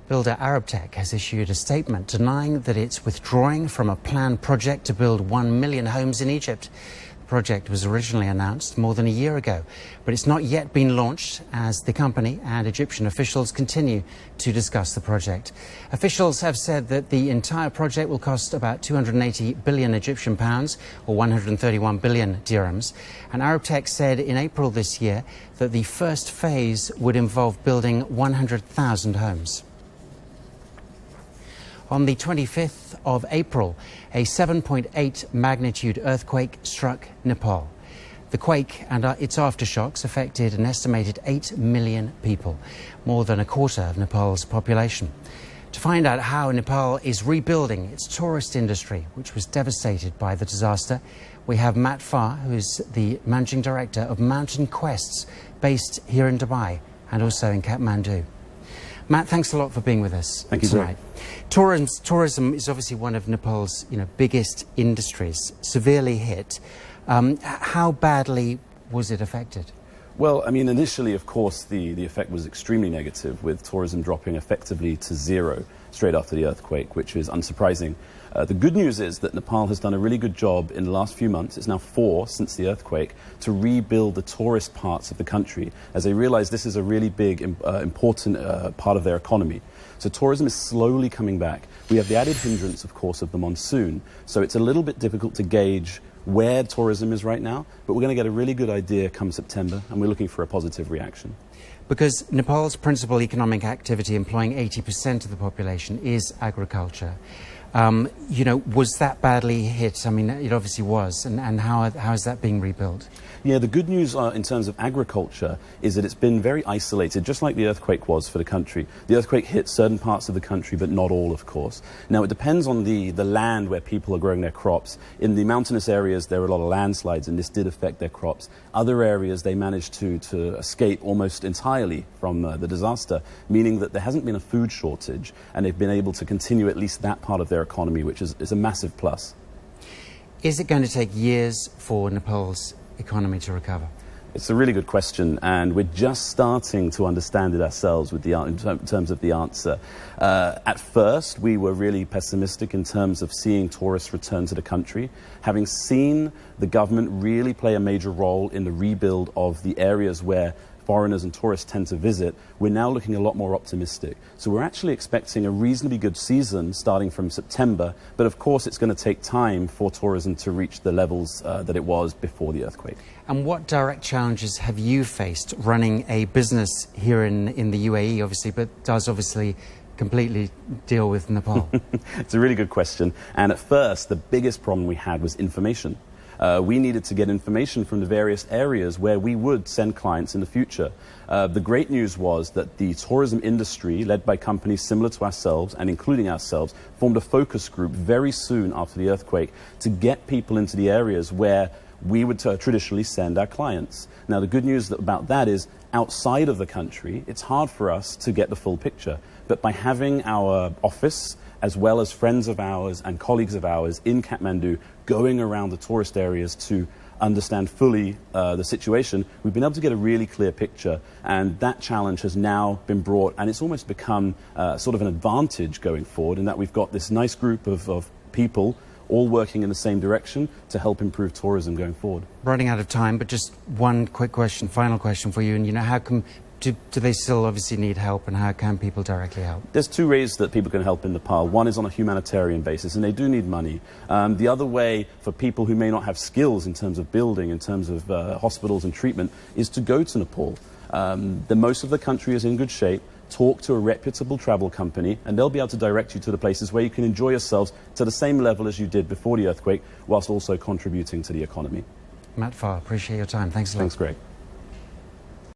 Builder Arabtech has issued a statement denying that it's withdrawing from a planned project to build 1 million homes in Egypt. The project was originally announced more than a year ago, but it's not yet been launched as the company and Egyptian officials continue to discuss the project. Officials have said that the entire project will cost about 280 billion Egyptian pounds or 131 billion dirhams. And Arabtech said in April this year that the first phase would involve building 100,000 homes. On the 25th of April, a 7.8 magnitude earthquake struck Nepal. The quake and its aftershocks affected an estimated 8 million people, more than a quarter of Nepal's population. To find out how Nepal is rebuilding its tourist industry, which was devastated by the disaster, we have Matt Farr, who is the managing director of Mountain Quests, based here in Dubai and also in Kathmandu. Matt, thanks a lot for being with us tonight. Tourism is obviously one of Nepal's biggest industries, severely hit. How badly was it affected? Well, I mean, initially, of course, the effect was extremely negative, with tourism dropping effectively to zero straight after the earthquake, which is unsurprising. The good news is that Nepal has done a really good job in the last few months, it's now 4 since the earthquake, to rebuild the tourist parts of the country, as they realize this is a really big, important part of their economy. So tourism is slowly coming back. We have the added hindrance, of course, of the monsoon, so it's a little bit difficult to gauge where tourism is right now, but we're going to get a really good idea come September, and we're looking for a positive reaction. Because Nepal's principal economic activity, employing 80% of the population, is agriculture. Was that badly hit? I mean, it obviously was, and how is that being rebuilt? Yeah, the good news in terms of agriculture is that it's been very isolated, just like the earthquake was for the country. The earthquake hit certain parts of the country, but not all, of course. Now, it depends on the land where people are growing their crops. In the mountainous areas, there were a lot of landslides, and this did affect their crops. Other areas, they managed to escape almost entirely from the disaster, meaning that there hasn't been a food shortage, and they've been able to continue at least that part of their economy, which is a massive plus. Is it going to take years for Nepal's economy to recover? It's a really good question, and we're just starting to understand it ourselves with in terms of the answer. At first, we were really pessimistic in terms of seeing tourists return to the country. Having seen the government really play a major role in the rebuild of the areas where foreigners and tourists tend to visit, we're now looking a lot more optimistic. So we're actually expecting a reasonably good season starting from September, but of course it's going to take time for tourism to reach the levels that it was before the earthquake. And what direct challenges have you faced running a business here in the UAE, obviously, but does obviously completely deal with Nepal? It's a really good question. And at first, the biggest problem we had was information. We needed to get information from the various areas where we would send clients in the future. The great news was that the tourism industry, led by companies similar to ourselves and including ourselves, formed a focus group very soon after the earthquake to get people into the areas where we would traditionally send our clients. Now, the good news about that is outside of the country, it's hard for us to get the full picture. But by having our office, as well as friends of ours and colleagues of ours in Kathmandu going around the tourist areas to understand fully the situation, we've been able to get a really clear picture, and that challenge has now been brought, and it's almost become sort of an advantage going forward, in that we've got this nice group of people all working in the same direction to help improve tourism going forward. Running out of time, but just one quick question, final question for you, and how come do they still obviously need help, and how can people directly help? There's 2 ways that people can help in Nepal. One is on a humanitarian basis, and they do need money. The other way, for people who may not have skills in terms of building, in terms of hospitals and treatment, is to go to Nepal. Most of the country is in good shape. Talk to a reputable travel company, and they'll be able to direct you to the places where you can enjoy yourselves to the same level as you did before the earthquake, whilst also contributing to the economy. Matt Farr, appreciate your time. Thanks a lot. Thanks, Greg.